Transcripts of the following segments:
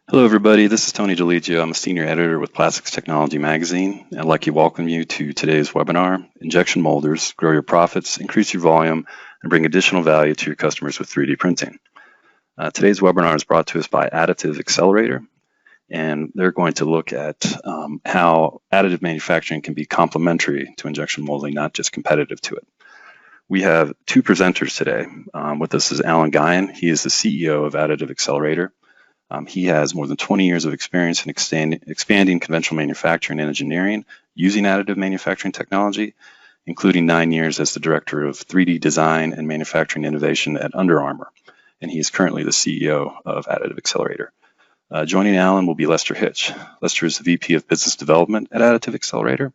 Hello, everybody. This is Tony DeLigio. I'm a senior editor with Plastics Technology Magazine. I'd like to welcome you to today's webinar, Injection Molders, Grow Your Profits, Increase Your Volume, and Bring Additional Value to Your Customers with 3D Printing. Today's webinar is brought to us by Additive Accelerator, and they're going to look at how additive manufacturing can be complementary to injection molding, not just competitive to it. We have two presenters today. With us is Alan Guyan. He is the CEO of Additive Accelerator. He has more than 20 years of experience in expanding conventional manufacturing and engineering using additive manufacturing technology, including 9 years as the Director of 3D Design and Manufacturing Innovation at Under Armour, and he is currently the CEO of Additive Accelerator. Joining Alan will be Lester Hitch. Lester is the VP of Business Development at Additive Accelerator.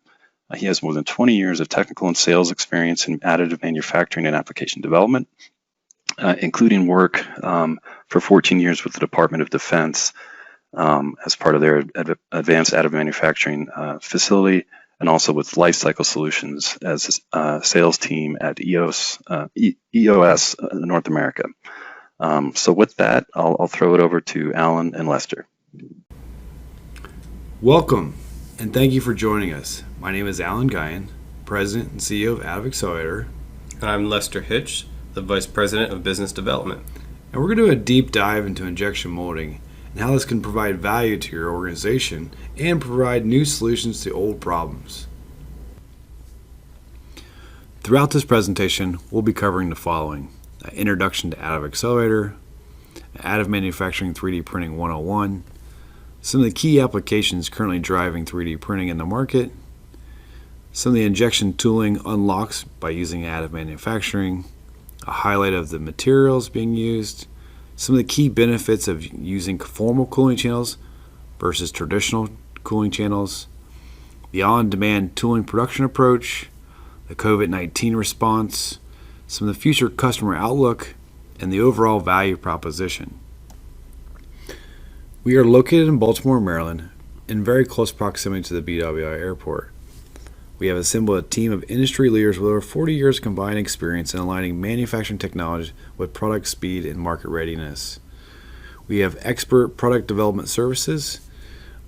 He has more than 20 years of technical and sales experience in additive manufacturing and application development, including work for 14 years with the Department of Defense as part of their advanced additive manufacturing facility, and also with Lifecycle Solutions as a sales team at EOS North America. So with that, I'll throw it over to Alan and Lester. Welcome, and thank you for joining us. My name is Alan Guyan, President and CEO of Additive Accelerator. And I'm Lester Hitch, the Vice President of Business Development. And we're going to do a deep dive into injection molding and how this can provide value to your organization and provide new solutions to old problems. Throughout this presentation, we'll be covering the following: an introduction to Additive Accelerator, Additive Manufacturing 3D Printing 101, some of the key applications currently driving 3D printing in the market, some of the injection tooling unlocks by using additive manufacturing, a highlight of the materials being used, some of the key benefits of using conformal cooling channels versus traditional cooling channels, the on-demand tooling production approach, the COVID-19 response, some of the future customer outlook, and the overall value proposition. We are located in Baltimore, Maryland, in very close proximity to the BWI airport. We have assembled a team of industry leaders with over 40 years combined experience in aligning manufacturing technology with product speed and market readiness. We have expert product development services.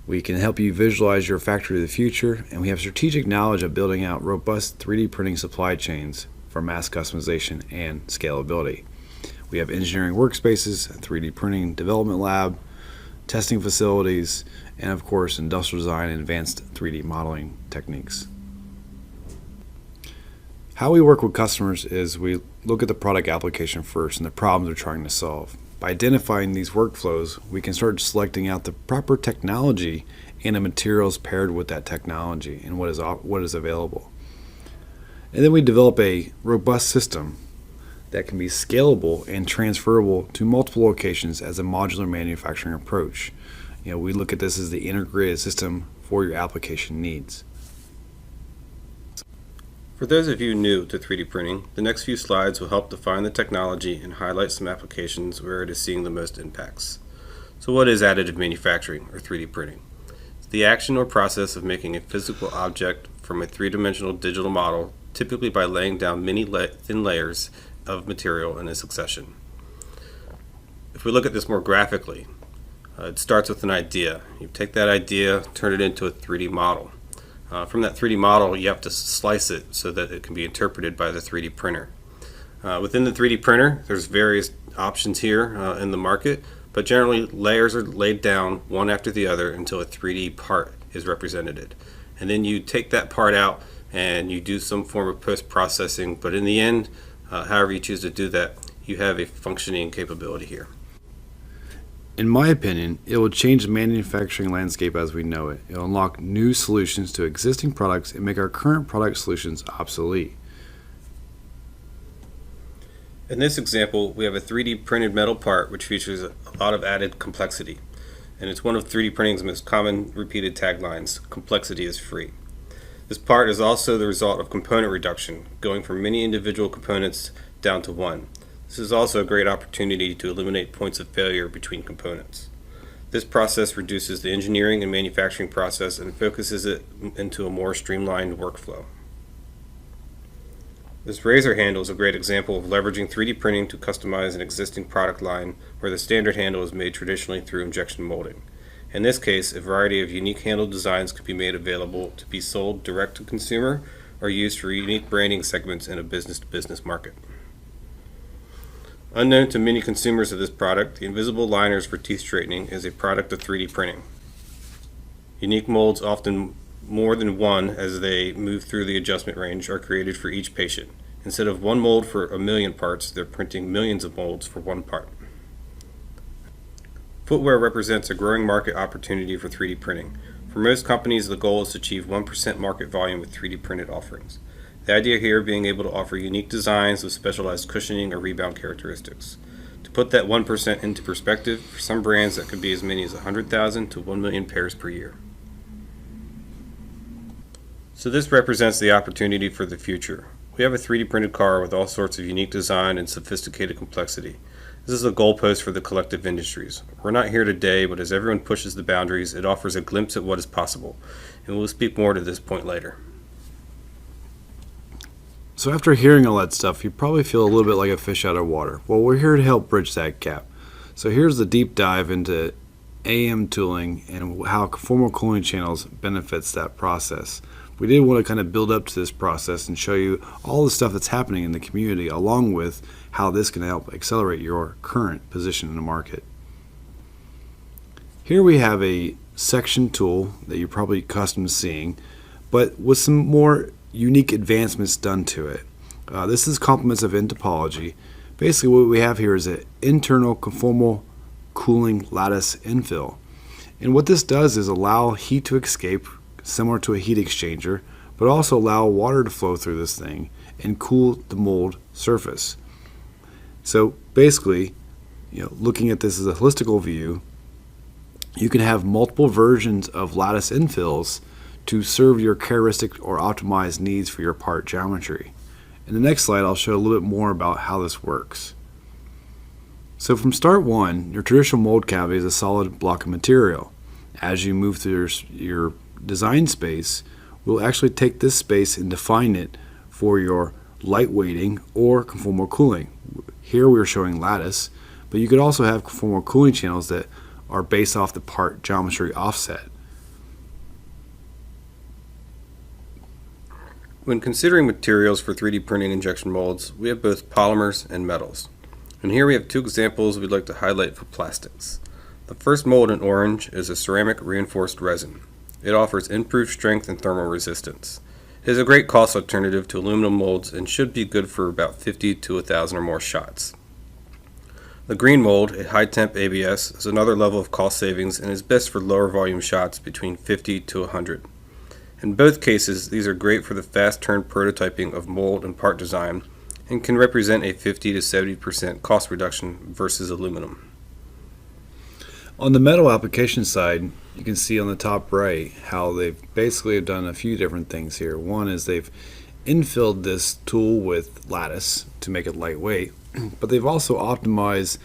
We can help you visualize your factory of the future, and we have strategic knowledge of building out robust 3D printing supply chains for mass customization and scalability. We have engineering workspaces, a 3D printing development lab, testing facilities, and of course industrial design and advanced 3D modeling techniques. How we work with customers is we look at the product application first and the problems they're trying to solve. By identifying these workflows, we can start selecting out the proper technology and the materials paired with that technology and what is available. And then we develop a robust system that can be scalable and transferable to multiple locations as a modular manufacturing approach. We look at this as the integrated system for your application needs. For those of you new to 3D printing, the next few slides will help define the technology and highlight some applications where it is seeing the most impacts. So what is additive manufacturing, or 3D printing? It's the action or process of making a physical object from a three-dimensional digital model, typically by laying down many thin layers of material in a succession. If we look at this more graphically, it starts with an idea. You take that idea, turn it into a 3D model. From that 3D model, you have to slice it so that it can be interpreted by the 3D printer. Within the 3D printer, there's various options here in the market, but generally layers are laid down one after the other until a 3D part is represented. And then you take that part out and you do some form of post-processing, but in the end, however you choose to do that, you have a functioning capability here. In my opinion, it will change the manufacturing landscape as we know it. It will unlock new solutions to existing products and make our current product solutions obsolete. In this example, we have a 3D printed metal part which features a lot of added complexity. And it's one of 3D printing's most common repeated taglines: complexity is free. This part is also the result of component reduction, going from many individual components down to one. This is also a great opportunity to eliminate points of failure between components. This process reduces the engineering and manufacturing process and focuses it into a more streamlined workflow. This razor handle is a great example of leveraging 3D printing to customize an existing product line where the standard handle is made traditionally through injection molding. In this case, a variety of unique handle designs could be made available to be sold direct to consumer or used for unique branding segments in a business-to-business market. Unknown to many consumers of this product, the invisible liners for teeth straightening is a product of 3D printing. Unique molds, often more than one as they move through the adjustment range, are created for each patient. Instead of one mold for a million parts, they're printing millions of molds for one part. Footwear represents a growing market opportunity for 3D printing. For most companies, the goal is to achieve 1% market volume with 3D printed offerings. The idea here being able to offer unique designs with specialized cushioning or rebound characteristics. To put that 1% into perspective, for some brands that could be as many as 100,000 to 1 million pairs per year. So this represents the opportunity for the future. We have a 3D printed car with all sorts of unique design and sophisticated complexity. This is a goalpost for the collective industries. We're not here today, but as everyone pushes the boundaries, it offers a glimpse at what is possible. And we'll speak more to this point later. So after hearing all that stuff, you probably feel a little bit like a fish out of water. Well, we're here to help bridge that gap. So here's the deep dive into AM tooling and how conformal cooling channels benefits that process. We did want to kind of build up to this process and show you all the stuff that's happening in the community, along with how this can help accelerate your current position in the market. Here we have a section tool that you're probably accustomed to seeing, but with some more unique advancements done to it. This is complements of topology. Basically what we have here is an internal conformal cooling lattice infill. And what this does is allow heat to escape, similar to a heat exchanger, but also allow water to flow through this thing and cool the mold surface. So basically, looking at this as a holistical view, you can have multiple versions of lattice infills to serve your characteristic or optimized needs for your part geometry. In the next slide, I'll show a little bit more about how this works. So from start one, your traditional mold cavity is a solid block of material. As you move through your design space, we'll actually take this space and define it for your lightweighting or conformal cooling. Here we're showing lattice, but you could also have conformal cooling channels that are based off the part geometry offset. When considering materials for 3D printing injection molds, we have both polymers and metals. And here we have two examples we'd like to highlight for plastics. The first mold in orange is a ceramic reinforced resin. It offers improved strength and thermal resistance. It is a great cost alternative to aluminum molds and should be good for about 50 to 1,000 or more shots. The green mold, a high temp ABS, is another level of cost savings and is best for lower volume shots between 50 to 100. In both cases, these are great for the fast turn prototyping of mold and part design and can represent a 50 to 70% cost reduction versus aluminum. On the metal application side, you can see on the top right how they've basically done a few different things here. One is they've infilled this tool with lattice to make it lightweight, but they've also optimized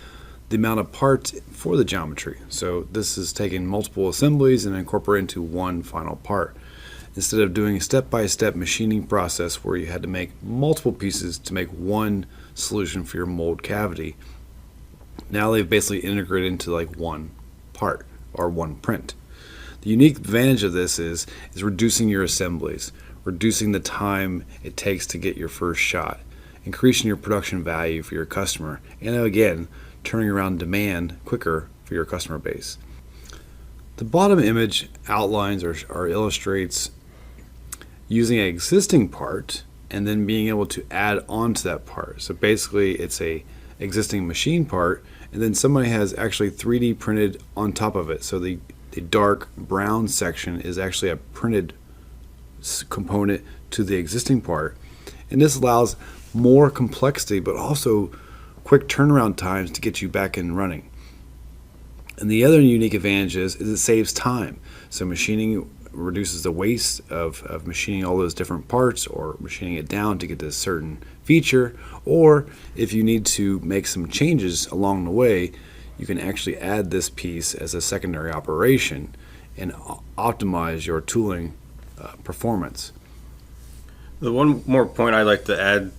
the amount of parts for the geometry. So this is taking multiple assemblies and incorporated into one final part. Instead of doing a step-by-step machining process where you had to make multiple pieces to make one solution for your mold cavity, now they've basically integrated into like one part or one print. The unique advantage of this is reducing your assemblies, reducing the time it takes to get your first shot, increasing your production value for your customer, and again, turning around demand quicker for your customer base. The bottom image outlines or illustrates using an existing part and then being able to add on to that part. So basically it's a existing machine part and then somebody has actually 3D printed on top of it. So the dark brown section is actually a printed component to the existing part. And this allows more complexity but also quick turnaround times to get you back and running. And the other unique advantage is it saves time. So machining reduces the waste of machining all those different parts or machining it down to get to a certain feature, or if you need to make some changes along the way, you can actually add this piece as a secondary operation and optimize your tooling performance. The one more point I'd like to add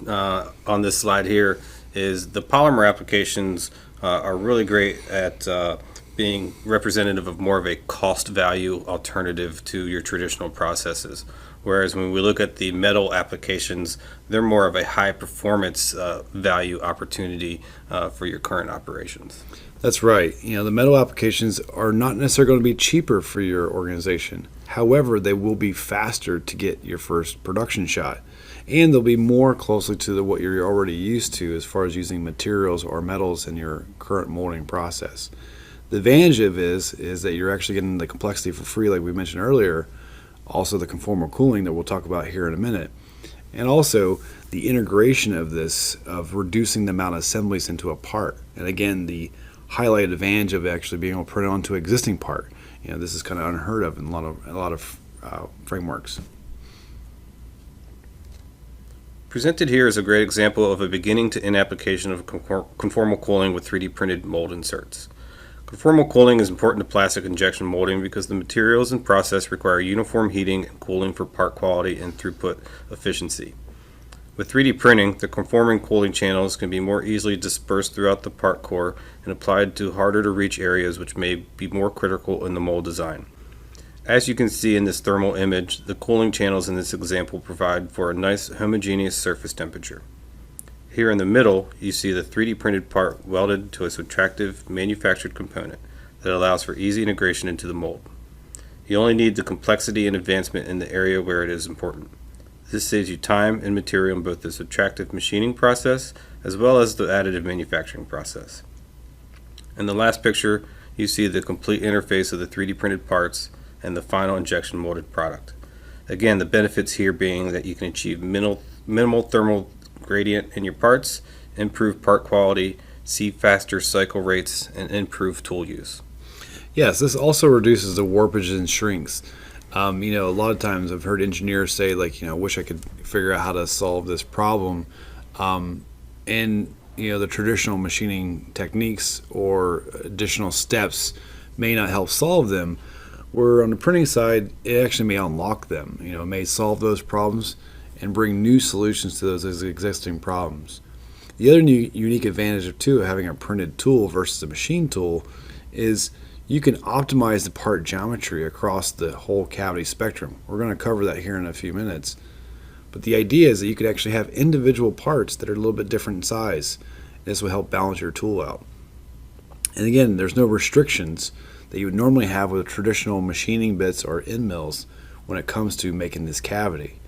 on this slide here is the polymer applications are really great at being representative of more of a cost value alternative to your traditional processes. Whereas when we look at the metal applications, they're more of a high performance value opportunity for your current operations. That's right. The metal applications are not necessarily going to be cheaper for your organization. However, they will be faster to get your first production shot. And they'll be more closely to what you're already used to as far as using materials or metals in your current molding process. The advantage of it is that you're actually getting the complexity for free, like we mentioned earlier, also the conformal cooling that we'll talk about here in a minute, and also the integration of this, of reducing the amount of assemblies into a part. And again, the highlighted advantage of actually being able to print it onto an existing part. This is kind of unheard of in a lot of frameworks. Presented here is a great example of a beginning to end application of conformal cooling with 3D printed mold inserts. Conformal cooling is important to plastic injection molding because the materials and process require uniform heating and cooling for part quality and throughput efficiency. With 3D printing, the conforming cooling channels can be more easily dispersed throughout the part core and applied to harder to reach areas which may be more critical in the mold design. As you can see in this thermal image, the cooling channels in this example provide for a nice homogeneous surface temperature. Here in the middle, you see the 3D printed part welded to a subtractive manufactured component that allows for easy integration into the mold. You only need the complexity and advancement in the area where it is important. This saves you time and material in both the subtractive machining process as well as the additive manufacturing process. In the last picture, you see the complete interface of the 3D printed parts and the final injection molded product. Again, the benefits here being that you can achieve minimal thermal gradient in your parts, improve part quality, see faster cycle rates, and improve tool use. Yes, this also reduces the warpage and shrinks. A lot of times I've heard engineers say, I wish I could figure out how to solve this problem. The traditional machining techniques or additional steps may not help solve them, where on the printing side, it actually may unlock them. It may solve those problems and bring new solutions to those existing problems. The other unique advantage of having a printed tool versus a machine tool is you can optimize the part geometry across the whole cavity spectrum. We're going to cover that here in a few minutes. But the idea is that you could actually have individual parts that are a little bit different in size. This will help balance your tool out. And again, there's no restrictions that you would normally have with traditional machining bits or end mills when it comes to making this cavity.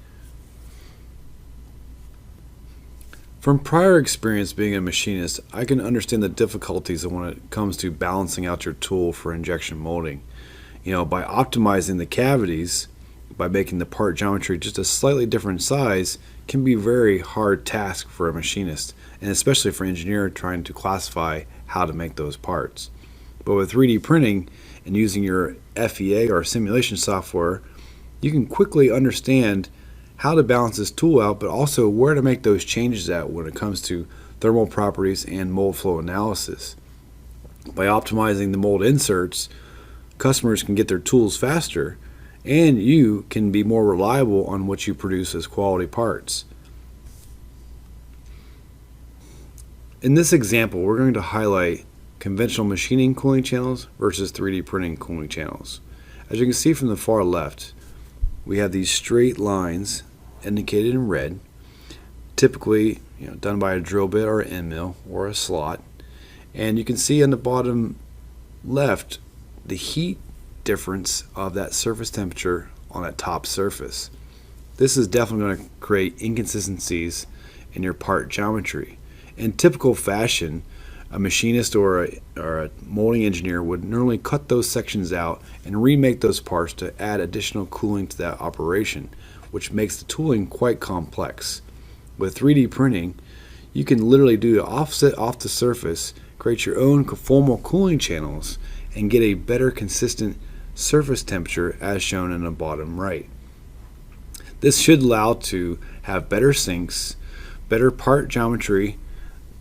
From prior experience being a machinist, I can understand the difficulties when it comes to balancing out your tool for injection molding. By optimizing the cavities, by making the part geometry just a slightly different size, can be a very hard task for a machinist, and especially for an engineer trying to classify how to make those parts. But with 3D printing and using your FEA or simulation software, you can quickly understand how to balance this tool out, but also where to make those changes at when it comes to thermal properties and mold flow analysis. By optimizing the mold inserts, customers can get their tools faster, and you can be more reliable on what you produce as quality parts. In this example, we're going to highlight conventional machining cooling channels versus 3D printing cooling channels. As you can see from the far left, we have these straight lines indicated in red, typically done by a drill bit or an end mill or a slot. And you can see on the bottom left the heat difference of that surface temperature on that top surface. This is definitely going to create inconsistencies in your part geometry. In typical fashion, a machinist or a molding engineer would normally cut those sections out and remake those parts to add additional cooling to that operation, which makes the tooling quite complex. With 3D printing, you can literally do the offset off the surface, create your own conformal cooling channels, and get a better consistent surface temperature as shown in the bottom right. This should allow to have better sinks, better part geometry,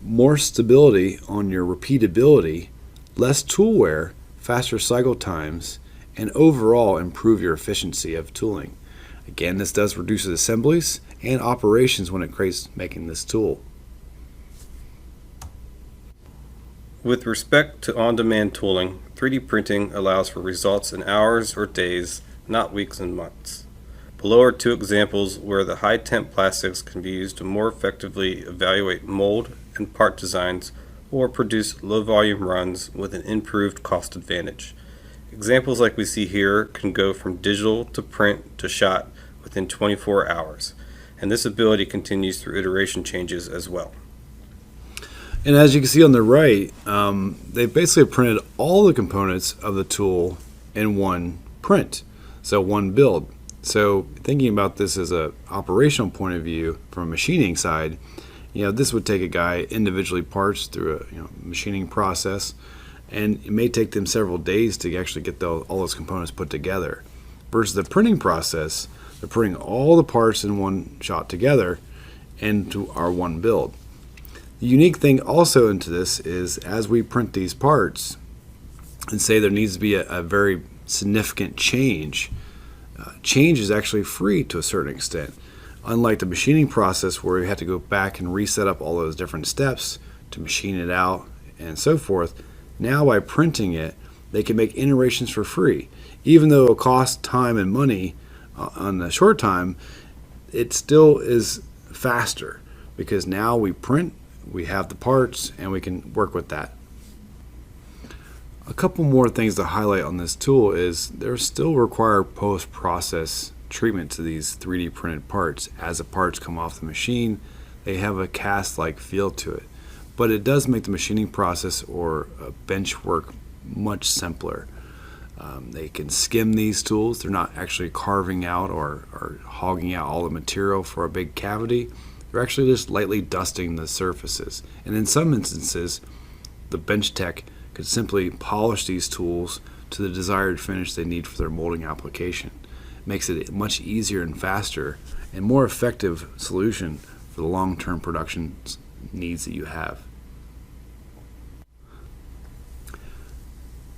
more stability on your repeatability, less tool wear, faster cycle times, and overall improve your efficiency of tooling. Again, this does reduce assemblies and operations when it creates making this tool. With respect to on-demand tooling, 3D printing allows for results in hours or days, not weeks and months. Below are two examples where the high-temp plastics can be used to more effectively evaluate mold and part designs or produce low-volume runs with an improved cost advantage. Examples like we see here can go from digital to print to shot within 24 hours, and this ability continues through iteration changes as well. And as you can see on the right, they basically printed all the components of the tool in one print, so one build. So thinking about this as an operational point of view from a machining side, this would take a guy individually parts through a machining process, and it may take them several days to actually get all those components put together. Versus the printing process, they're putting all the parts in one shot together into our one build. The unique thing also into this is as we print these parts and say there needs to be a very significant change, change is actually free to a certain extent. Unlike the machining process where you have to go back and reset up all those different steps to machine it out and so forth, now by printing it, they can make iterations for free. Even though it costs time and money on the short time, it still is faster because now we print, we have the parts, and we can work with that. A couple more things to highlight on this tool is there still require post-process treatment to these 3D printed parts. As the parts come off the machine, they have a cast-like feel to it. But it does make the machining process or bench work much simpler. They can skim these tools. They're not actually carving out or hogging out all the material for a big cavity. They're actually just lightly dusting the surfaces. And in some instances, the bench tech could simply polish these tools to the desired finish they need for their molding application. It makes it a much easier and faster and more effective solution for the long-term production needs that you have.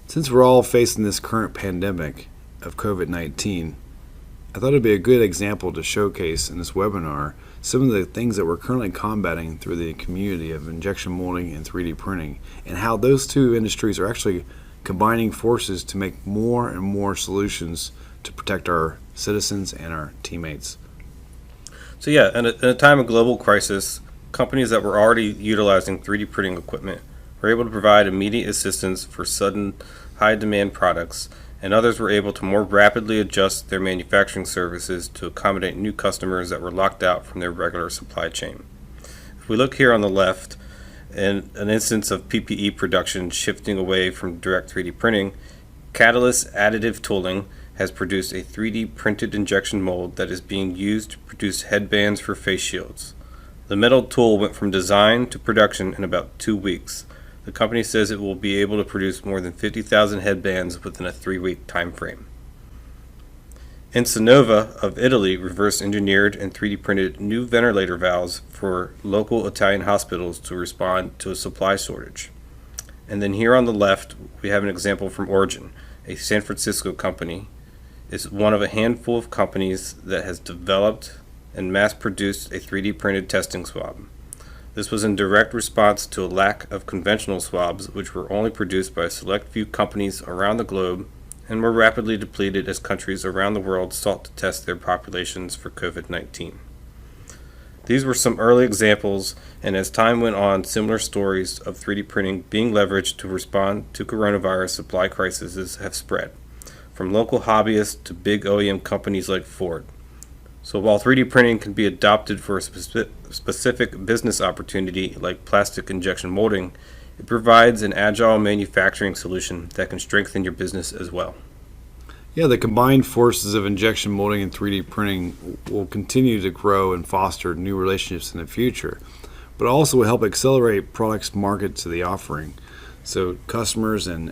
Since we're all facing this current pandemic of COVID-19, I thought it'd be a good example to showcase in this webinar some of the things that we're currently combating through the community of injection molding and 3D printing, and how those two industries are actually combining forces to make more and more solutions to protect our citizens and our teammates. So yeah, in a time of global crisis, companies that were already utilizing 3D printing equipment were able to provide immediate assistance for sudden high-demand products, and others were able to more rapidly adjust their manufacturing services to accommodate new customers that were locked out from their regular supply chain. If we look here on the left, in an instance of PPE production shifting away from direct 3D printing, Catalyst Additive Tooling has produced a 3D printed injection mold that is being used to produce headbands for face shields. The metal tool went from design to production in about 2 weeks. The company says it will be able to produce more than 50,000 headbands within a 3-week time frame. Insinova of Italy reverse engineered and 3D printed new ventilator valves for local Italian hospitals to respond to a supply shortage. And then here on the left, we have an example from Origin, a San Francisco company. It's one of a handful of companies that has developed and mass-produced a 3D printed testing swab. This was in direct response to a lack of conventional swabs, which were only produced by a select few companies around the globe and were rapidly depleted as countries around the world sought to test their populations for COVID-19. These were some early examples, and as time went on, similar stories of 3D printing being leveraged to respond to coronavirus supply crises have spread, from local hobbyists to big OEM companies like Ford. So while 3D printing can be adopted for a specific business opportunity like plastic injection molding, it provides an agile manufacturing solution that can strengthen your business as well. Yeah, the combined forces of injection molding and 3D printing will continue to grow and foster new relationships in the future, but also will help accelerate products market to the offering. So customers and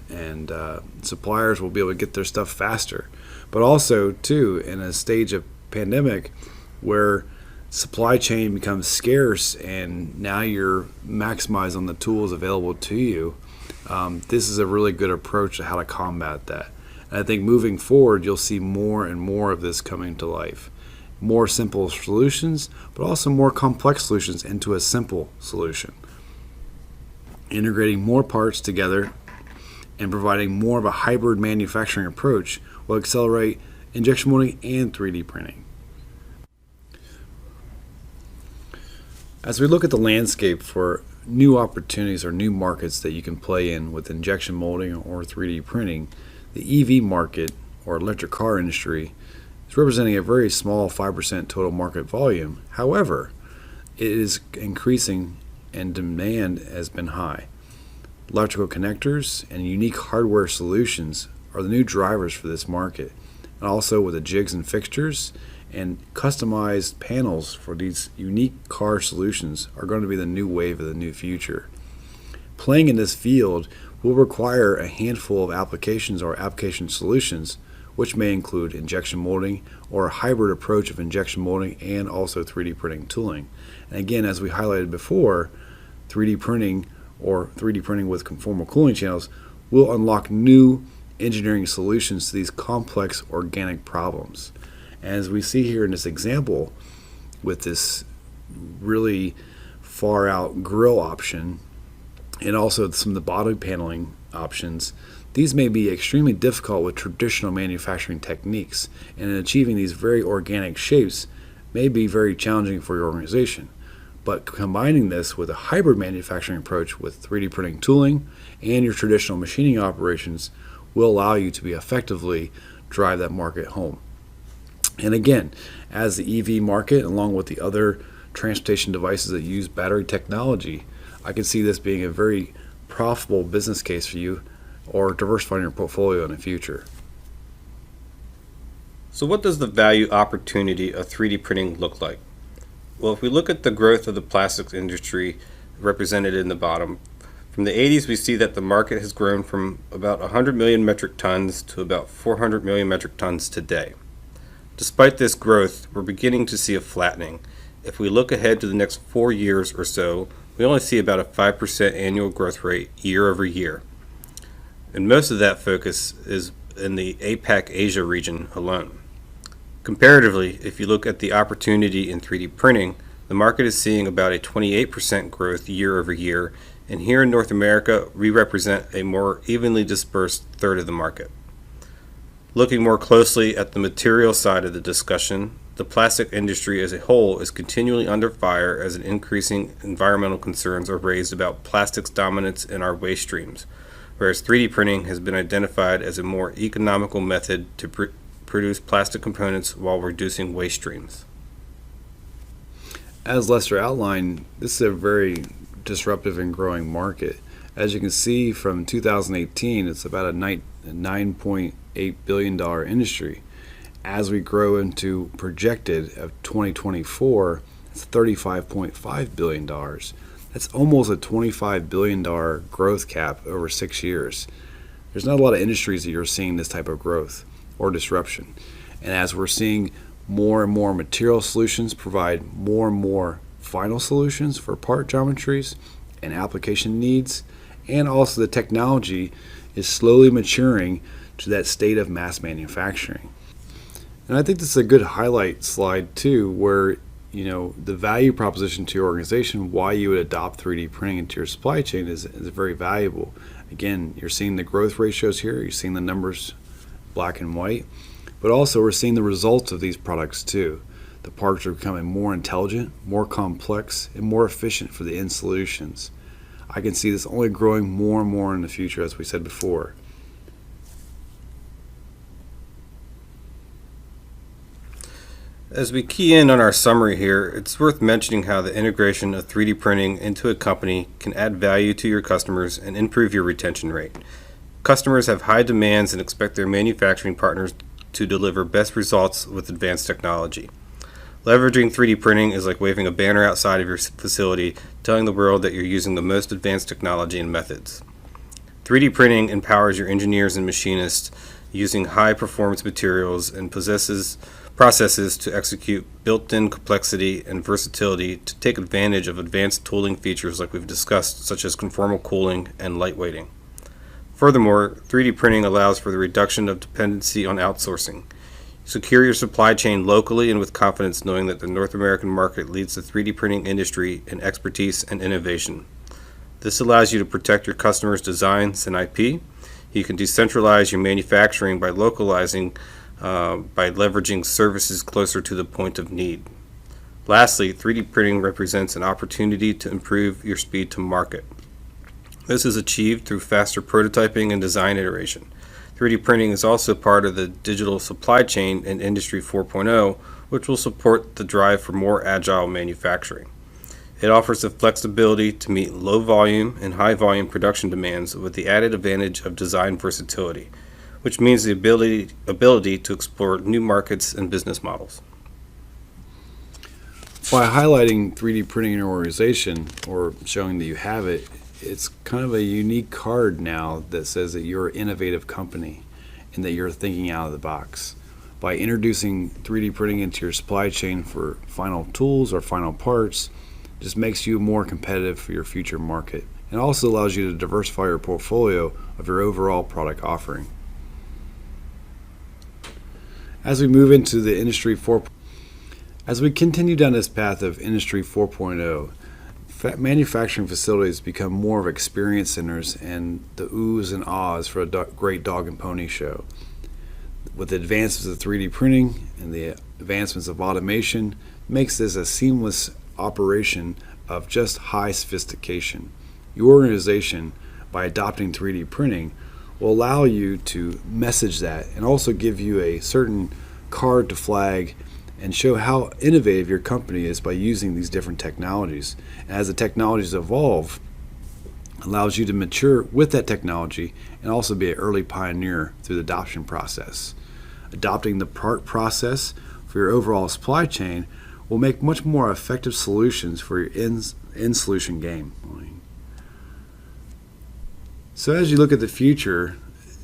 suppliers will be able to get their stuff faster. But also, too, in a stage of pandemic where supply chain becomes scarce and now you're maximized on the tools available to you, this is a really good approach to how to combat that. And I think moving forward, you'll see more and more of this coming to life. More simple solutions, but also more complex solutions into a simple solution. Integrating more parts together and providing more of a hybrid manufacturing approach will accelerate injection molding and 3D printing. As we look at the landscape for new opportunities or new markets that you can play in with injection molding or 3D printing, the EV market or electric car industry is representing a very small 5% total market volume. However, it is increasing and demand has been high. Electrical connectors and unique hardware solutions are the new drivers for this market. And also with the jigs and fixtures and customized panels for these unique car solutions are going to be the new wave of the new future. Playing in this field will require a handful of applications or application solutions, which may include injection molding or a hybrid approach of injection molding and also 3D printing tooling. And again, as we highlighted before, 3D printing or 3D printing with conformal cooling channels will unlock new engineering solutions to these complex organic problems. As we see here in this example with this really far out grill option and also some of the body paneling options, these may be extremely difficult with traditional manufacturing techniques, and in achieving these very organic shapes may be very challenging for your organization. But combining this with a hybrid manufacturing approach with 3D printing tooling and your traditional machining operations will allow you to be effectively drive that market home. And again, as the EV market, along with the other transportation devices that use battery technology, I can see this being a very profitable business case for you or diversifying your portfolio in the future. So what does the value opportunity of 3D printing look like? Well, if we look at the growth of the plastics industry represented in the bottom, from the 80s we see that the market has grown from about 100 million metric tons to about 400 million metric tons today. Despite this growth, we're beginning to see a flattening. If we look ahead to the next 4 years or so, we only see about a 5% annual growth rate year over year. And most of that focus is in the APAC Asia region alone. Comparatively, if you look at the opportunity in 3D printing, the market is seeing about a 28% growth year over year, and here in North America, we represent a more evenly dispersed third of the market. Looking more closely at the material side of the discussion, the plastic industry as a whole is continually under fire as increasing environmental concerns are raised about plastics dominance in our waste streams, whereas 3D printing has been identified as a more economical method to produce plastic components while reducing waste streams. As Lester outlined, this is a very disruptive and growing market. As you can see from 2018, it's about a $9.8 billion industry. As we grow into projected of 2024, it's $35.5 billion. That's almost a $25 billion growth cap over 6 years. There's not a lot of industries that you're seeing this type of growth or disruption. And as we're seeing more and more material solutions provide more and more final solutions for part geometries and application needs, and also the technology is slowly maturing to that state of mass manufacturing. And I think this is a good highlight slide too, where the value proposition to your organization, why you would adopt 3D printing into your supply chain is very valuable. Again, you're seeing the growth ratios here, you're seeing the numbers black and white, but also we're seeing the results of these products too. The parts are becoming more intelligent, more complex, and more efficient for the end solutions. I can see this only growing more and more in the future, as we said before. As we key in on our summary here, it's worth mentioning how the integration of 3D printing into a company can add value to your customers and improve your retention rate. Customers have high demands and expect their manufacturing partners to deliver best results with advanced technology. Leveraging 3D printing is like waving a banner outside of your facility, telling the world that you're using the most advanced technology and methods. 3D printing empowers your engineers and machinists using high-performance materials and possesses processes to execute built-in complexity and versatility to take advantage of advanced tooling features like we've discussed, such as conformal cooling and lightweighting. Furthermore, 3D printing allows for the reduction of dependency on outsourcing. Secure your supply chain locally and with confidence, knowing that the North American market leads the 3D printing industry in expertise and innovation. This allows you to protect your customers' designs and IP. You can decentralize your manufacturing by localizing, by leveraging services closer to the point of need. Lastly, 3D printing represents an opportunity to improve your speed to market. This is achieved through faster prototyping and design iteration. 3D printing is also part of the digital supply chain in Industry 4.0, which will support the drive for more agile manufacturing. It offers the flexibility to meet low volume and high volume production demands with the added advantage of design versatility, which means the ability to explore new markets and business models. By highlighting 3D printing in your organization or showing that you have it, it's kind of a unique card now that says that you're an innovative company and that you're thinking out of the box. By introducing 3D printing into your supply chain for final tools or final parts, it just makes you more competitive for your future market and also allows you to diversify your portfolio of your overall product offering. As we move into the Industry 4.0, as we continue down this path of Industry 4.0, manufacturing facilities become more of experience centers and the oohs and ahs for a great dog and pony show. With the advances of 3D printing and the advancements of automation, makes this a seamless operation of just high sophistication. Your organization, by adopting 3D printing, will allow you to message that and also give you a certain card to flag and show how innovative your company is by using these different technologies. And as the technologies evolve, it allows you to mature with that technology and also be an early pioneer through the adoption process. Adopting the part process for your overall supply chain will make much more effective solutions for your end solution game. So as you look at the future,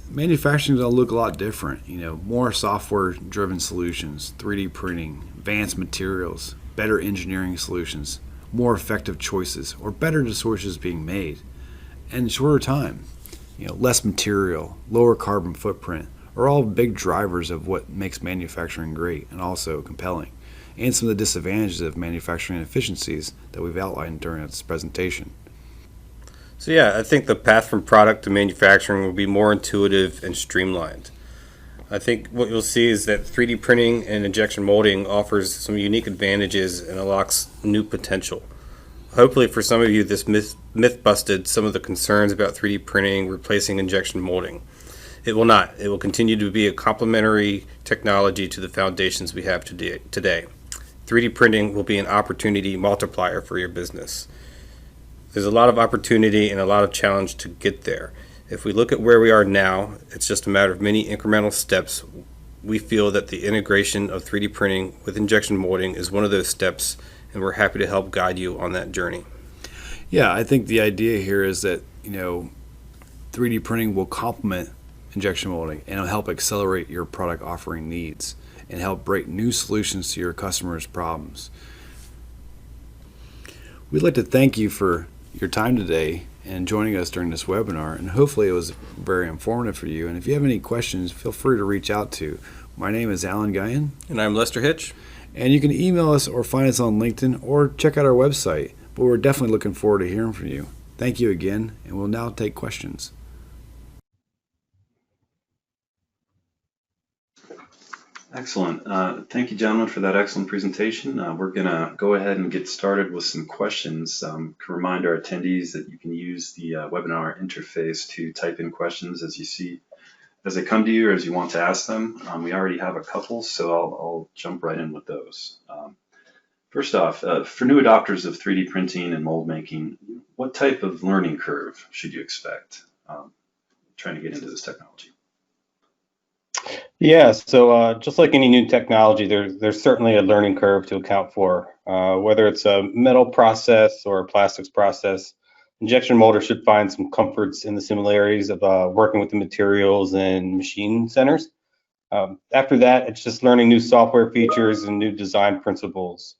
manufacturing is going to look a lot different. More software-driven solutions, 3D printing, advanced materials, better engineering solutions, more effective choices, or better choices being made, and in shorter time. Less material, lower carbon footprint are all big drivers of what makes manufacturing great and also compelling, and some of the disadvantages of manufacturing inefficiencies that we've outlined during this presentation. So I think the path from product to manufacturing will be more intuitive and streamlined. I think what you'll see is that 3D printing and injection molding offers some unique advantages and unlocks new potential. Hopefully for some of you, this myth busted some of the concerns about 3D printing replacing injection molding. It will not. It will continue to be a complementary technology to the foundations we have today. 3D printing will be an opportunity multiplier for your business. There's a lot of opportunity and a lot of challenge to get there. If we look at where we are now, it's just a matter of many incremental steps. We feel that the integration of 3D printing with injection molding is one of those steps, and we're happy to help guide you on that journey. Yeah, I think the idea here is that 3D printing will complement injection molding and it'll help accelerate your product offering needs and help break new solutions to your customers' problems. We'd like to thank you for your time today and joining us during this webinar, and hopefully it was very informative for you. And if you have any questions, feel free to reach out to. My name is Alan Guyan. And I'm Lester Hitch. And you can email us or find us on LinkedIn or check out our website. But we're definitely looking forward to hearing from you. Thank you again, and we'll now take questions. Excellent. Thank you, gentlemen, for that excellent presentation. We're going to go ahead and get started with some questions. Can remind our attendees that you can use the webinar interface to type in questions as you see, as they come to you or as you want to ask them. We already have a couple, so I'll jump right in with those. First off, for new adopters of 3D printing and mold making, what type of learning curve should you expect trying to get into this technology? Yeah, so just like any new technology, there's certainly a learning curve to account for. Whether it's a metal process or a plastics process, injection molder should find some comforts in the similarities of working with the materials and machine centers. After that, it's just learning new software features and new design principles.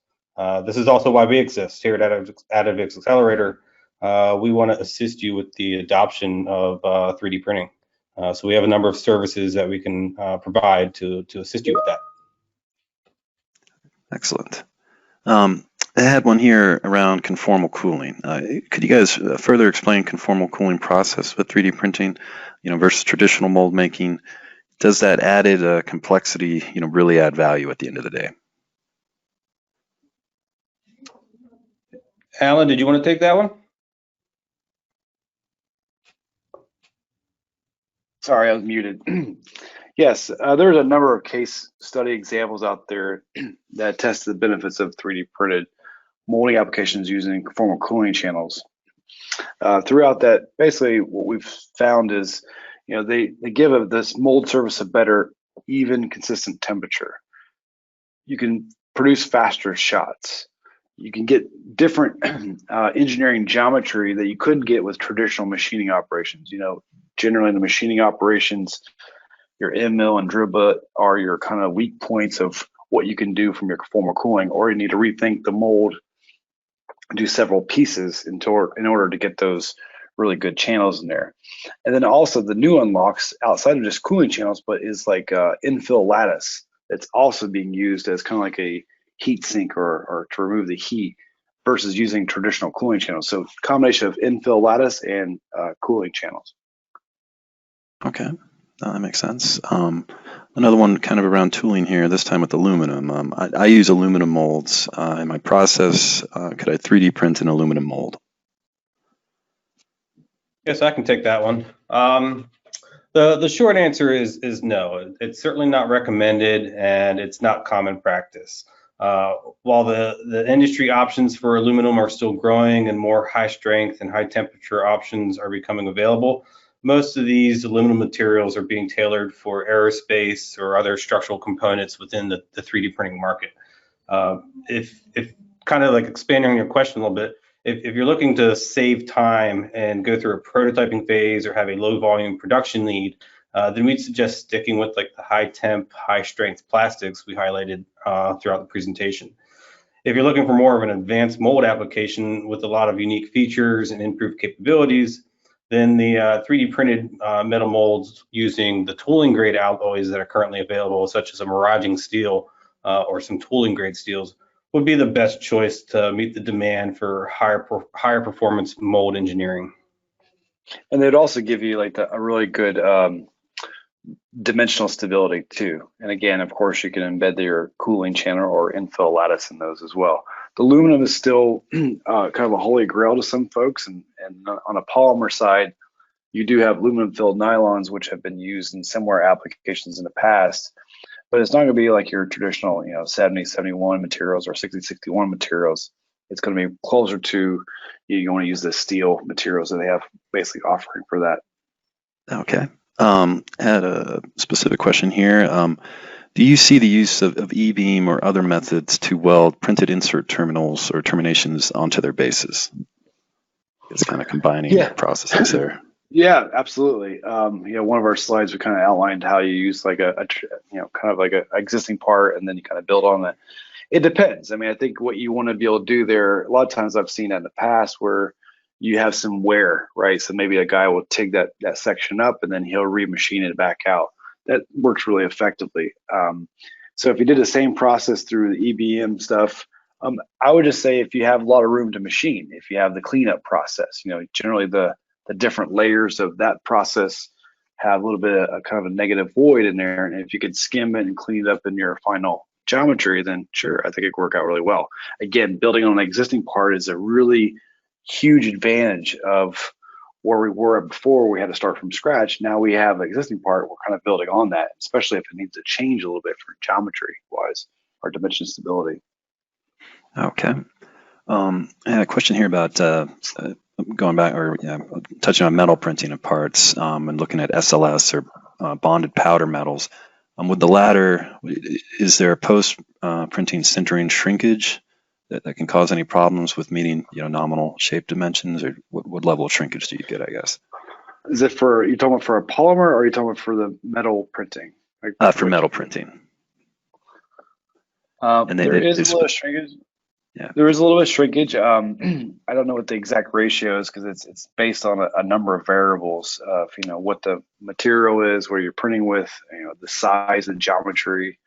This is also why we exist here at Additive Accelerator. We want to assist you with the adoption of 3D printing. So we have a number of services that we can provide to assist you with that. Excellent. I had one here around conformal cooling. Could you guys further explain conformal cooling process with 3D printing, versus traditional mold making? Does that added complexity, really add value at the end of the day? Alan, did you want to take that one? Sorry, I was muted. Yes, there's a number of case study examples out there that test the benefits of 3D printed molding applications using conformal cooling channels. Throughout that, basically what we've found is, they give this mold surface a better, even, consistent temperature. You can produce faster shots. You can get different engineering geometry that you couldn't get with traditional machining operations. Generally in the machining operations, your end mill and drill bit are your kind of weak points of what you can do from your conformal cooling, or you need to rethink the mold, do several pieces in order to get those really good channels in there. And then also the new unlocks outside of just cooling channels, but is like infill lattice that's also being used as kind of like a heat sink or to remove the heat versus using traditional cooling channels. So combination of infill lattice and cooling channels. Okay, that makes sense. Another one kind of around tooling here, this time with aluminum. I use aluminum molds in my process. Could I 3D print an aluminum mold? Yes, I can take that one. The short answer is no. It's certainly not recommended, and it's not common practice. While the industry options for aluminum are still growing and more high strength and high temperature options are becoming available, most of these aluminum materials are being tailored for aerospace or other structural components within the 3D printing market. If kind of like expanding on your question a little bit, if you're looking to save time and go through a prototyping phase or have a low volume production need, then we'd suggest sticking with like the high temp, high strength plastics we highlighted throughout the presentation. If you're looking for more of an advanced mold application with a lot of unique features and improved capabilities, then the 3D printed metal molds using the tooling grade alloys that are currently available, such as a miraging steel or some tooling grade steels, would be the best choice to meet the demand for higher performance mold engineering. And they'd also give you like a really good dimensional stability too. And again, of course, you can embed your cooling channel or infill lattice in those as well. The aluminum is still kind of a holy grail to some folks, and on a polymer side, you do have aluminum filled nylons, which have been used in similar applications in the past, but it's not going to be like your traditional 70-71 materials or 60-61 materials. It's going to be closer to, you want to use the steel materials that they have basically offering for that. Okay. I had a specific question here. Do you see the use of E-beam or other methods to weld printed insert terminals or terminations onto their bases? It's kind of combining processes there. Yeah, absolutely. One of our slides, we kind of outlined how you use like kind of like an existing part, and then you kind of build on that. It depends. I mean, I think what you want to be able to do there, a lot of times I've seen that in the past where you have some wear, right? So maybe a guy will take that section up and then he'll remachine it back out. That works really effectively. So if you did the same process through the EBM stuff, I would just say if you have a lot of room to machine, if you have the cleanup process, generally the different layers of that process have a little bit of kind of a negative void in there. And if you could skim it and clean it up in your final geometry, then sure, I think it could work out really well. Again, building on an existing part is a really huge advantage of where we were before. We had to start from scratch. Now we have an existing part. We're kind of building on that, especially if it needs to change a little bit for geometry wise or dimension stability. Okay. I had a question here about going back or touching on metal printing of parts and looking at SLS or bonded powder metals. With the latter, is there a post printing sintering shrinkage that can cause any problems with meeting nominal shape dimensions, or what level of shrinkage do you get, I guess? Is it you talking about for a polymer, or are you talking about for the metal printing? For metal printing. And there is a little shrinkage. Yeah, there is a little bit of shrinkage. I don't know what the exact ratio is because it's based on a number of variables of what the material is, where you're printing with, the size and geometry,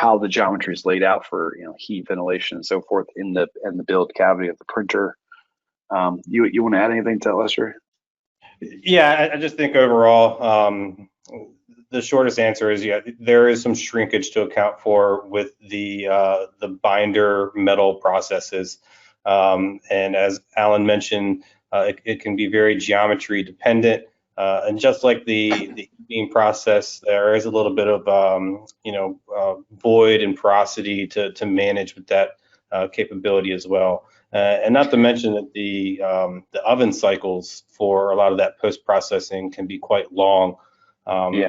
how the geometry is laid out for heat, ventilation, and so forth in the build cavity of the printer. You want to add anything to that, Lester? Yeah, I just think overall, the shortest answer is there is some shrinkage to account for with the binder metal processes, and as Alan mentioned, it can be very geometry dependent, and just like the beam process, there is a little bit of void and porosity to manage with that capability as well. And not to mention that the oven cycles for a lot of that post-processing can be quite long.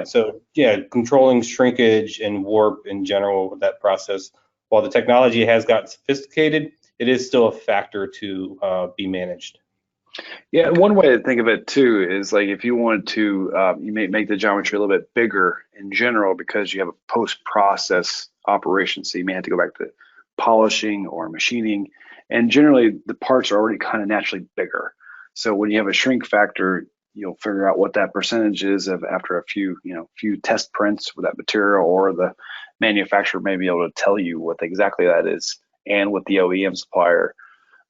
So yeah, controlling shrinkage and warp in general with that process, while the technology has gotten sophisticated, it is still a factor to be managed. Yeah, one way to think of it too is like if you wanted to, you may make the geometry a little bit bigger in general because you have a post-process operation. So you may have to go back to polishing or machining, and generally the parts are already kind of naturally bigger. So when you have a shrink factor, you'll figure out what that percentage is of after a few test prints with that material, or the manufacturer may be able to tell you what exactly that is, and with the OEM supplier.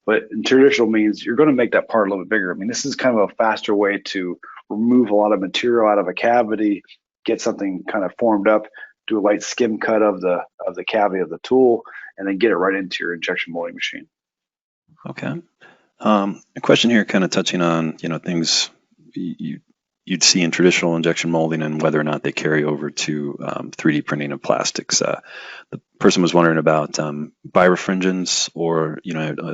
But in traditional means, you're going to make that part a little bit bigger. I mean, this is kind of a faster way to remove a lot of material out of a cavity, get something kind of formed up, do a light skim cut of the cavity of the tool, and then get it right into your injection molding machine. Okay. A question here, kind of touching on things you'd see in traditional injection molding and whether or not they carry over to 3D printing of plastics. The person was wondering about birefringence or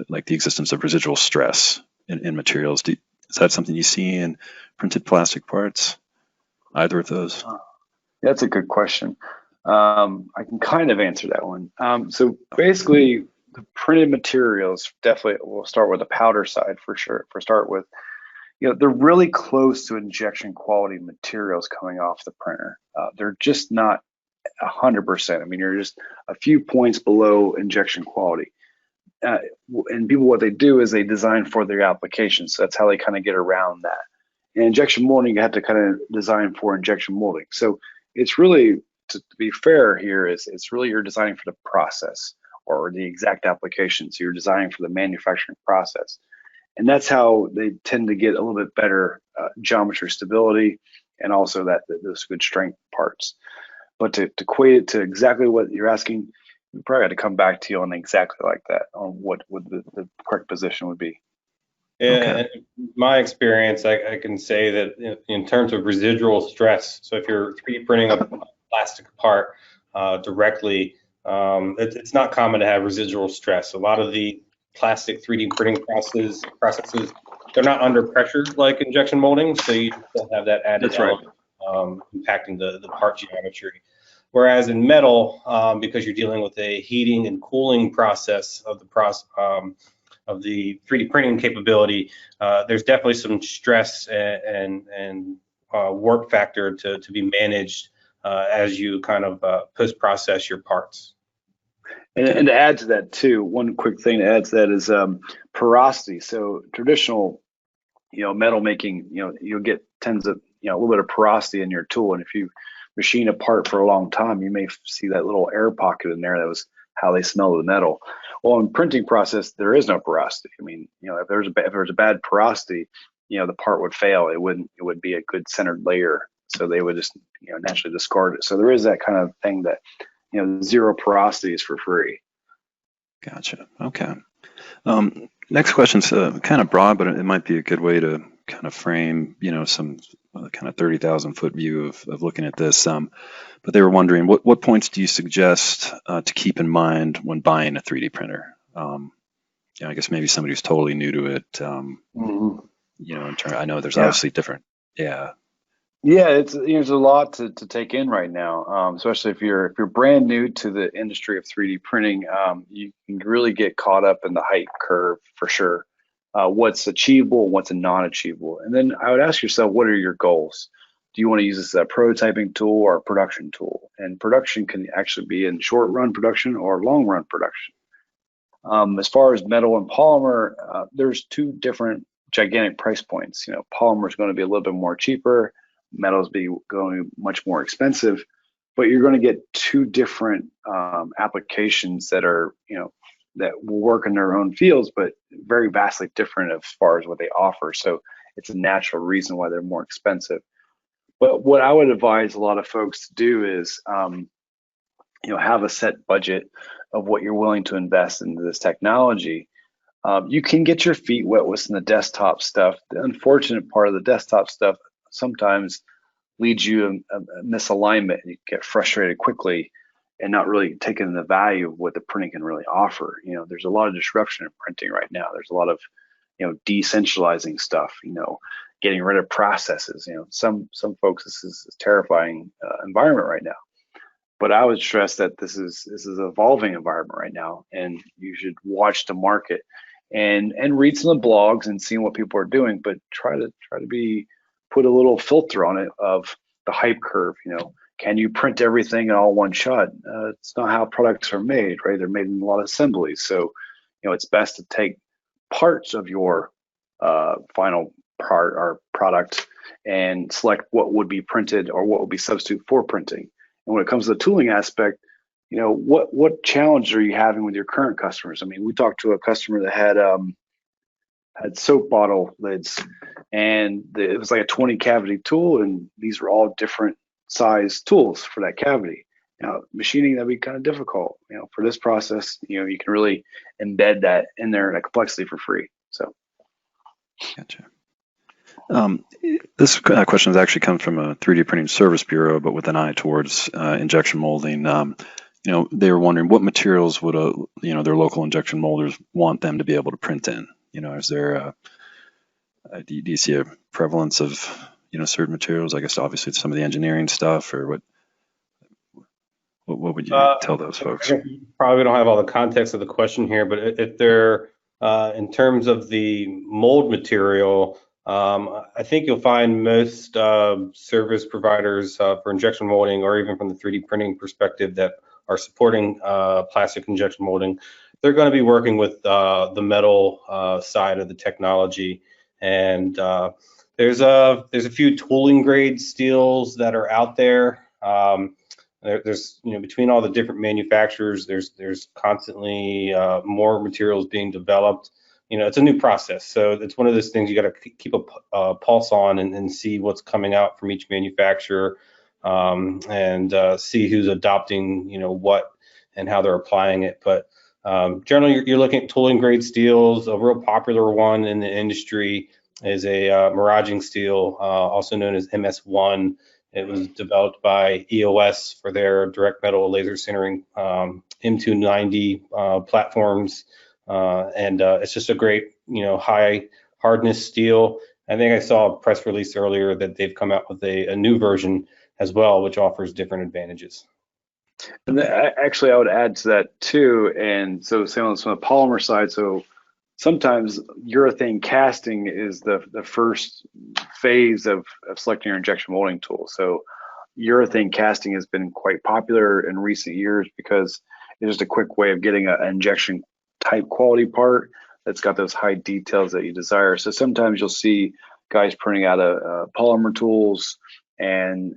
like the existence of residual stress in materials. Is that something you see in printed plastic parts? Either of those? That's a good question. I can kind of answer that one. So basically, the printed materials, definitely, we'll start with the powder side for sure. They're really close to injection quality materials coming off the printer. They're just not 100%. I mean, you're just a few points below injection quality. And people, what they do is they design for their applications. So that's how they kind of get around that. In injection molding, you have to kind of design for injection molding. So it's really, to be fair here, it's really you're designing for the process or the exact application. So you're designing for the manufacturing process. And that's how they tend to get a little bit better geometry stability and also those good strength parts. But to equate it to exactly what you're asking, we probably got to come back to you on exactly like that, on what the correct position would be. Yeah, okay. My experience, I can say that in terms of residual stress, so if you're 3D printing a plastic part directly, it's not common to have residual stress. A lot of the plastic 3D printing processes, they're not under pressure like injection molding, so you don't have that added element impacting the part geometry. Whereas in metal, because you're dealing with a heating and cooling process of the 3D printing capability, there's definitely some stress and work factor to be managed as you kind of post-process your parts. And to add to that too, one quick thing to add to that is porosity. So traditional, metal making, you'll get tons of, a little bit of porosity in your tool. And if you machine a part for a long time, you may see that little air pocket in there. That was how they smell the metal. Well, in printing process, there is no porosity. I mean, if there's a bad porosity, the part would fail. It would be a good centered layer. So they would just, naturally discard it. So there is that kind of thing that, zero porosity is for free. Gotcha. Okay. Next question's kind of broad, but it might be a good way to kind of frame, some kind of 30,000 foot view of looking at this. But they were wondering, what points do you suggest to keep in mind when buying a 3D printer? I guess maybe somebody who's totally new to it. I know there's obviously different. Yeah. Yeah, there's a lot to take in right now, especially if you're brand new to the industry of 3D printing. You can really get caught up in the hype curve for sure. What's achievable, what's non-achievable, and then I would ask yourself, what are your goals? Do you want to use this as a prototyping tool or a production tool? And production can actually be in short-run production or long-run production. As far as metal and polymer, there's two different gigantic price points. Polymer is going to be a little bit more cheaper. Metals be going much more expensive. but you're going to get two different applications that are, that will work in their own fields, but very vastly different as far as what they offer. So it's a natural reason why they're more expensive. But what I would advise a lot of folks to do is, have a set budget of what you're willing to invest into this technology. You can get your feet wet with some of the desktop stuff. The unfortunate part of the desktop stuff sometimes leads you a misalignment, and you get frustrated quickly and not really taking the value of what the printing can really offer. There's a lot of disruption in printing right now. There's a lot of, decentralizing stuff, getting rid of processes. Some folks, this is a terrifying environment right now. But I would stress that this is an evolving environment right now, and you should watch the market and read some of the blogs and see what people are doing, but try to put a little filter on it of the hype curve. Can you print everything in all one shot? It's not how products are made, right? They're made in a lot of assemblies. So, it's best to take parts of your final part or product and select what would be printed or what would be substitute for printing. And when it comes to the tooling aspect, what challenge are you having with your current customers? I mean, we talked to a customer that had soap bottle lids, and it was like a 20 cavity tool, and these were all different size tools for that cavity. Now, machining, that'd be kind of difficult. For this process, you can really embed that in there, that complexity, for free. So, gotcha. This question has actually come from a 3D printing service bureau, but with an eye towards injection molding. They were wondering what materials would their local injection molders want them to be able to print in. Is there do you see a prevalence of certain materials? I guess obviously it's some of the engineering stuff, or what would you tell those folks? Probably don't have all the context of the question here, but if they're in terms of the mold material, I think you'll find most service providers for injection molding, or even from the 3D printing perspective, that are supporting plastic injection molding, they're going to be working with the metal side of the technology. And there's a few tooling grade steels that are out there. There's between all the different manufacturers, there's constantly more materials being developed. It's a new process, so it's one of those things you got to keep a pulse on and see what's coming out from each manufacturer, and see who's adopting what and how they're applying it. But generally, you're looking at tooling grade steels. A real popular one in the industry is a miraging steel, also known as MS1. It was developed by EOS for their direct metal laser sintering M290 platforms. And it's just a great, high hardness steel. I think I saw a press release earlier that they've come out with a new version as well, which offers different advantages. And actually, I would add to that too. And so, same on the polymer side. So sometimes urethane casting is the first phase of selecting your injection molding tool. So urethane casting has been quite popular in recent years because it's just a quick way of getting an injection type quality part that's got those high details that you desire. So sometimes you'll see guys printing out polymer tools and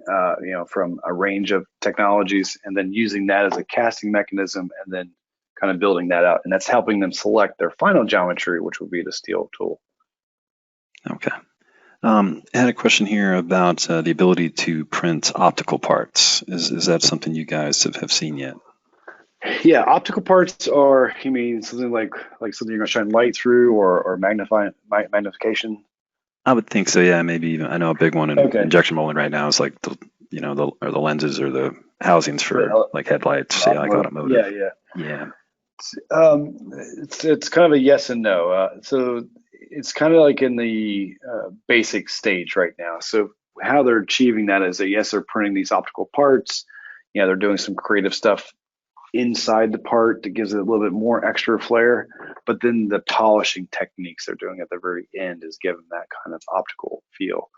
from a range of technologies, and then using that as a casting mechanism, and then kind of building that out, and that's helping them select their final geometry, which would be the steel tool. Okay. I had a question here about the ability to print optical parts. Is that something you guys have seen yet? Yeah, optical parts are, you mean something like something you're going to shine light through, or magnification? I would think so. Yeah, maybe even. I know a big one in injection molding right now is like the lenses or the housings for like headlights, like automotive. Yeah. It's kind of a yes and no. So it's kind of like in the basic stage right now. So how they're achieving that is that, yes, they're printing these optical parts. They're doing some creative stuff inside the part that gives it a little bit more extra flair, but then the polishing techniques they're doing at the very end is giving that kind of optical feel.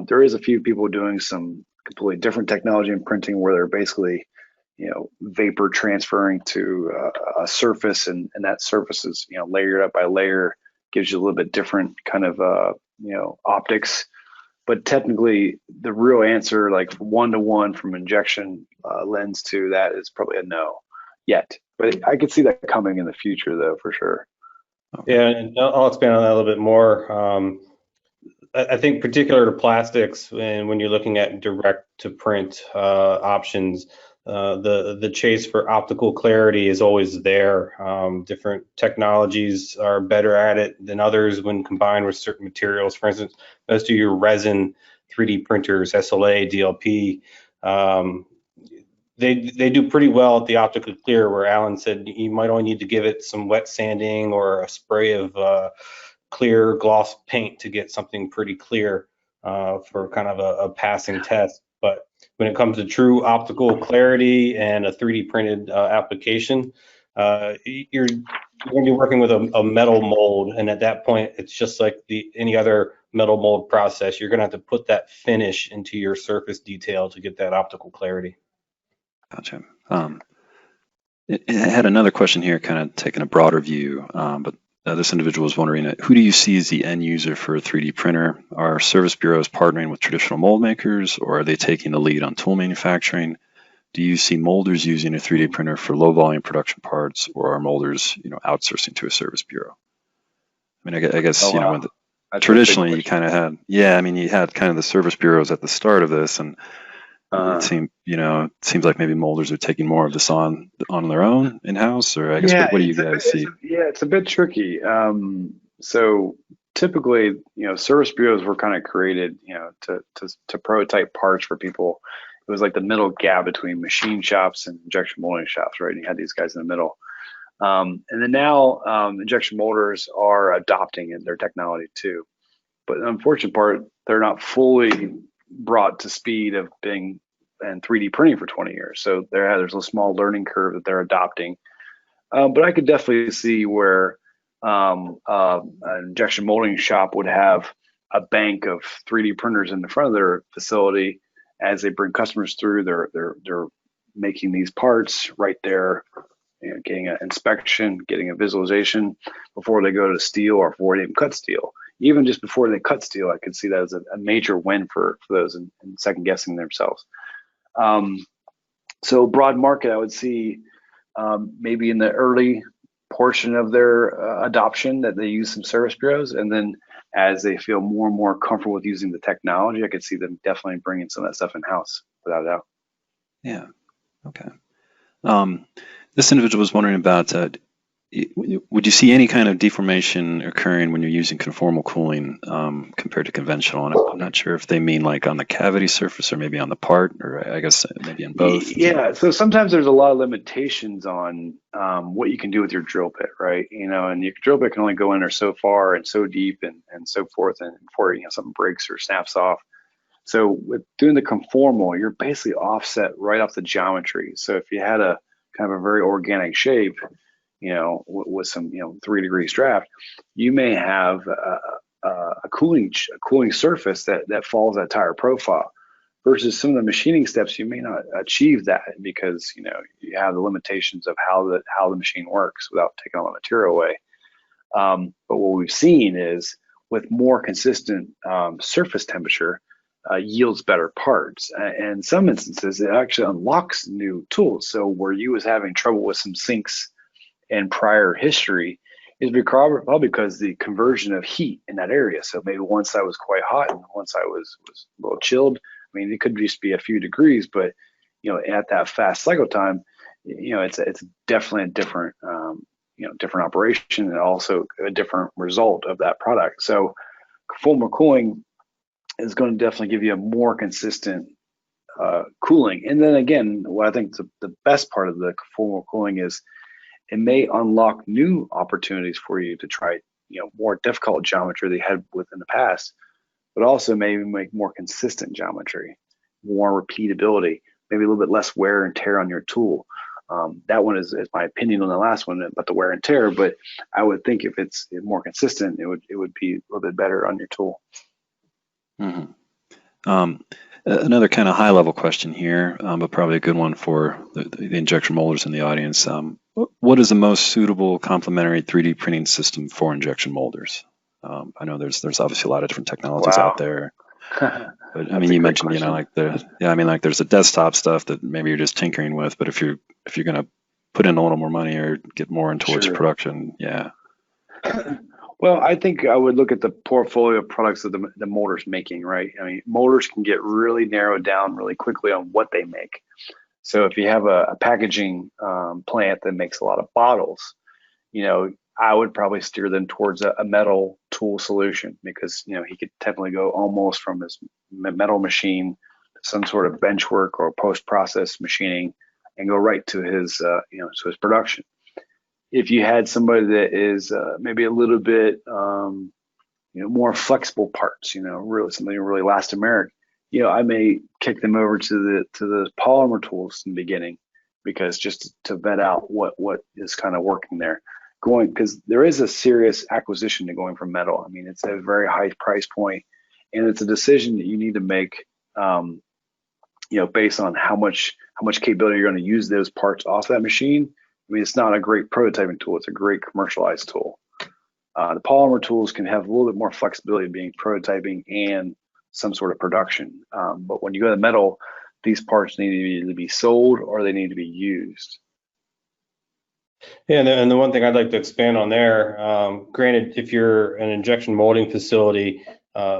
There is a few people doing some completely different technology in printing where they're basically vapor transferring to a surface, and that surface is layered up by layer, gives you a little bit different kind of optics. but technically the real answer, like one-to-one from injection lens to that, is probably a no yet. But I could see that coming in the future, though, for sure. Yeah, and I'll expand on that a little bit more. I think particular to plastics, and when you're looking at direct to print options, the chase for optical clarity is always there. Different technologies are better at it than others when combined with certain materials. For instance, most of your resin 3D printers, SLA, DLP, they do pretty well at the optical clear, where Alan said you might only need to give it some wet sanding or a spray of clear gloss paint to get something pretty clear for kind of a passing test. But when it comes to true optical clarity and a 3D printed application, you're going to be working with a metal mold, and at that point, it's just like any other metal mold process. You're going to have to put that finish into your surface detail to get that optical clarity. Gotcha. I had another question here, kind of taking a broader view, but this individual was wondering, who do you see as the end user for a 3D printer? Are service bureaus partnering with traditional mold makers, or are they taking the lead on tool manufacturing? Do you see molders using a 3D printer for low volume production parts, or are molders, outsourcing to a service bureau? I mean, I guess, traditionally you kind of had, you had kind of the service bureaus at the start of this, and it seems like maybe molders are taking more of this on their own in-house, or I guess what do you guys see? It's a bit tricky. So typically, service bureaus were kind of created, to prototype parts for people. It was like the middle gap between machine shops and injection molding shops, right? And you had these guys in the middle. And then now injection molders are adopting their technology too. But the unfortunate part, they're not fully brought to speed of being and 3D printing for 20 years. So there's a small learning curve that they're adopting. But I could definitely see where an injection molding shop would have a bank of 3D printers in the front of their facility. As they bring customers through, they're making these parts right there, getting an inspection, getting a visualization before they go to steel or before they even cut steel. Even just before they cut steel, I could see that as a major win for those and second guessing themselves. So broad market, I would see maybe in the early portion of their adoption that they use some service bureaus, and then as they feel more and more comfortable with using the technology, I could see them definitely bringing some of that stuff in house, without a doubt. Yeah. Okay. This individual was wondering about, would you see any kind of deformation occurring when you're using conformal cooling compared to conventional? And I'm not sure if they mean like on the cavity surface or maybe on the part, or I guess maybe in both. Yeah, so sometimes there's a lot of limitations on what you can do with your drill bit, right? And your drill bit can only go in there so far and so deep and so forth, and before something breaks or snaps off. So with doing the conformal, you're basically offset right off the geometry. So if you had a kind of a very organic shape, with some 3 degrees draft, you may have a cooling surface that follows that entire profile. Versus some of the machining steps, you may not achieve that because you have the limitations of how the machine works without taking all the material away. But what we've seen is with more consistent surface temperature, yields better parts. And in some instances, it actually unlocks new tools. So where you was having trouble with some sinks in prior history is probably because the conversion of heat in that area. So maybe one side was quite hot and one side was a little chilled. I mean, it could just be a few degrees, but at that fast cycle time, it's definitely a different different operation and also a different result of that product. So conformal cooling is going to definitely give you a more consistent cooling. And then again, what I think the best part of the conformal cooling is it may unlock new opportunities for you to try more difficult geometry they had within the past, but also maybe make more consistent geometry, more repeatability, maybe a little bit less wear and tear on your tool. That one is my opinion on the last one about the wear and tear, but I would think if it's more consistent, it would be a little bit better on your tool. Mm-hmm. Another kind of high-level question here, but probably a good one for the injection molders in the audience. What is the most suitable complementary 3D printing system for injection molders? I know there's obviously a lot of different technologies out there. But I mean, you mentioned, you know, like there's the desktop stuff that maybe you're just tinkering with, but if you're going to put in a little more money or get more in towards production, yeah. Well, I think I would look at the portfolio of products that the molder's making, right? I mean, molders can get really narrowed down really quickly on what they make. So if you have a packaging plant that makes a lot of bottles, you know, I would probably steer them towards a metal tool solution, because, you know, he could definitely go almost from his metal machine to some sort of bench work or post-process machining and go right to his, you know, to his production. If you had somebody that is maybe a little bit, you know, more flexible parts, you know, really something really elastomeric, you know, I may kick them over to the polymer tools in the beginning, because just to vet out what is kind of working there. Because there is a serious acquisition to going from metal. I mean, it's a very high price point, and it's a decision that you need to make, you know, based on how much capability you're going to use those parts off that machine. I mean, it's not a great prototyping tool; it's a great commercialized tool. The polymer tools can have a little bit more flexibility being prototyping and some sort of production. But when you go to metal, these parts need to either be sold or they need to be used. Yeah, and the one thing I'd like to expand on there, granted, if you're an injection molding facility,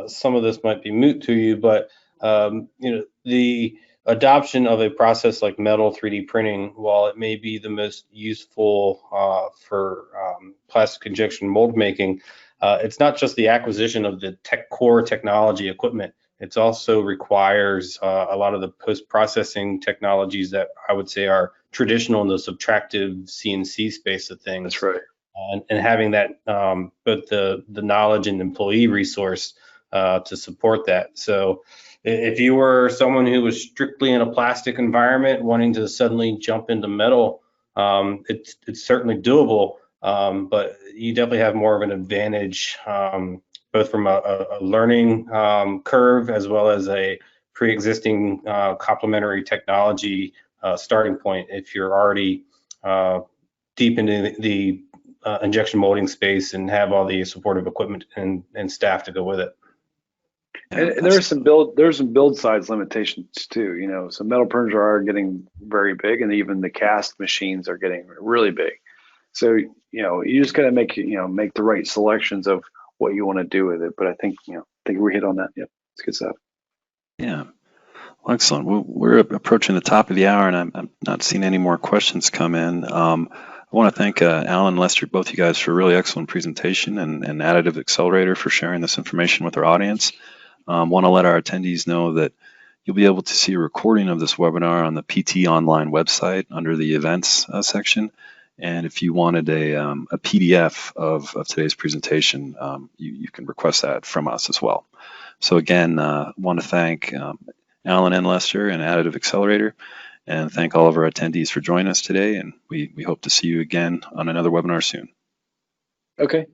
some of this might be moot to you, but you know, the adoption of a process like metal 3D printing, while it may be the most useful for plastic injection mold making, it's not just the acquisition of the core technology equipment. It also requires a lot of the post-processing technologies that I would say are traditional in the subtractive CNC space of things. That's right. And having that, both the knowledge and employee resource to support that. So if you were someone who was strictly in a plastic environment wanting to suddenly jump into metal, it's certainly doable, but you definitely have more of an advantage, both from a learning curve as well as a pre-existing complementary technology starting point if you're already deep into the injection molding space and have all the supportive equipment and staff to go with it. And there's some build size limitations too. You know, so metal printers are getting very big, and even the cast machines are getting really big. So, you know, you just gotta make the right selections of what you want to do with it. But I think we hit on that. Yep, it's good stuff. Yeah. Well, excellent. We're approaching the top of the hour, and I'm not seeing any more questions come in. I want to thank Alan and Lester, both you guys, for a really excellent presentation, and Additive Accelerator for sharing this information with our audience. Want to let our attendees know that you'll be able to see a recording of this webinar on the PT Online website under the events section. And if you wanted a PDF of today's presentation, you can request that from us as well. So again, want to thank Alan and Lester and Additive Accelerator, and thank all of our attendees for joining us today. And we hope to see you again on another webinar soon. Okay.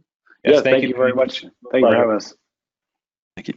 Yes, thank you very much. Thank you for having us. Thank you.